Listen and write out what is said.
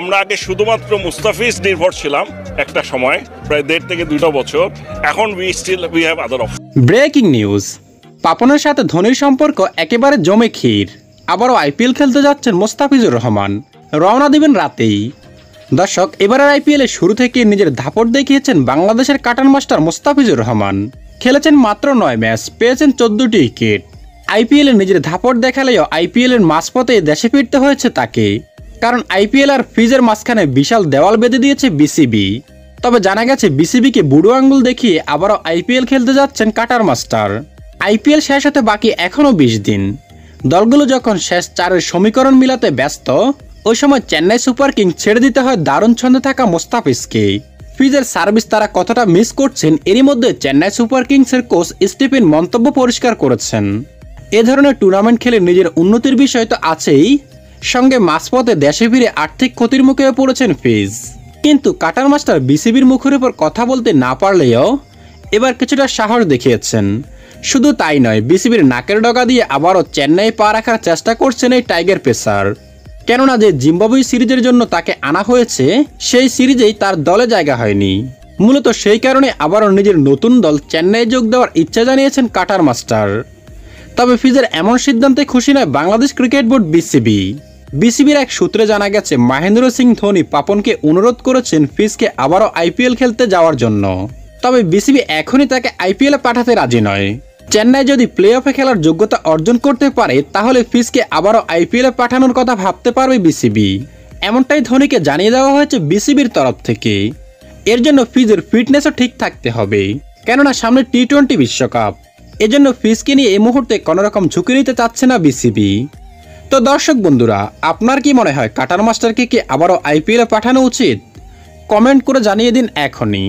আমরা আগে শুধুমাত্র মুস্তাফিজ নির্ভর ছিলাম একটা সময়, প্রায় 1.5 থেকে 2 বছর। এখন we have other option. Breaking news, পাপনের সাথে ধোনির সম্পর্ক একেবারে জমে ক্ষীর। আবারও আইপিএল খেলতে যাচ্ছেন মোস্তাফিজুর রহমান, রওনা দিবেন রাতেই। দর্শক, এবারের আইপিএল এর শুরু থেকে নিজের দাপট দেখিয়েছেন বাংলাদেশের কাটান মাস্টার মোস্তাফিজুর রহমান। খেলেছেন মাত্র 9 ম্যাচ, পেয়েছেন 14টি উইকেট। আইপিএল এ নিজের দাপট দেখালেও আইপিএল এর মাঝপথে দেশে ফিরতে হয়েছে তাকে, কারণ আইপিএল আর ফ্রিজের মাঝখানে বিশাল দেওয়াল বেঁধে দিয়েছে বিসিবি। তবে জানা গেছে বিসিবিকে বুড়ো আঙ্গুল দেখিয়ে আবারও আইপিএল খেলতে যাচ্ছেন কাটার মাস্টার। আইপিএল শেষ হতে বাকি এখনও 20 দিন। দলগুলো যখন শেষ 4-এর সমীকরণ মিলাতে ব্যস্ত, ওই সময় চেন্নাই সুপার কিংস ছেড়ে দিতে হয় দারুণ ছন্দে থাকা মোস্তাফিজকে। ফ্রিজের সার্ভিস তারা কতটা মিস করছেন, এরই মধ্যে চেন্নাই সুপার কিংসের কোচ স্টিফেন মন্তব্য পরিষ্কার করেছেন। এ ধরনের টুর্নামেন্ট খেলে নিজের উন্নতির বিষয় তো আছেই, সঙ্গে মাঝপথে দেশে ফিরে আর্থিক ক্ষতির মুখে পড়েছেন ফ্রিজ। কিন্তু কাটার মাস্টার বিসিবির মুখের উপর কথা বলতে না পারলেও এবার কিছুটা সাহস দেখিয়েছেন। শুধু তাই নয়, বিসিবির নাকের ডগা দিয়ে আবারও চেন্নাই পা রাখার চেষ্টা করছেন এই টাইগার পেসার। কেননা যে জিম্বাবুয়ে সিরিজের জন্য তাকে আনা হয়েছে, সেই সিরিজেই তার দলে জায়গা হয়নি। মূলত সেই কারণে আবারও নিজের নতুন দল চেন্নাই যোগ দেওয়ার ইচ্ছা জানিয়েছেন কাটার মাস্টার। তবে ফ্রিজের এমন সিদ্ধান্তে খুশি নয় বাংলাদেশ ক্রিকেট বোর্ড বিসিবি। বিসিবির এক সূত্রে জানা গেছে মহেন্দ্র সিং ধোনি পাপনকে অনুরোধ করেছেন ফ্রিজকে আবারও আইপিএল খেলতে যাওয়ার জন্য। তবে বিসিবি এখনই তাকে আইপিএলে পাঠাতে রাজি নয়। চেন্নাই যদি প্লে অফে খেলার যোগ্যতা অর্জন করতে পারে, তাহলে ফ্রিজকে আবারও আইপিএলে পাঠানোর কথা ভাবতে পারবে বিসিবি। এমনটাই ধোনিকে জানিয়ে দেওয়া হয়েছে বিসিবির তরফ থেকে। এর জন্য ফ্রিজের ফিটনেসও ঠিক থাকতে হবে, কেননা সামনে টি-20 বিশ্বকাপ। এজন্য ফ্রিজকে নিয়ে এই মুহূর্তে কোনোরকম ঝুঁকি নিতে চাচ্ছে না বিসিবি। তো দর্শক বন্ধুরা, আপনার কি মনে হয় কাটার মাস্টারকে কি আবারও আইপিএলে পাঠানো উচিত? কমেন্ট করে জানিয়ে দিন এখনই।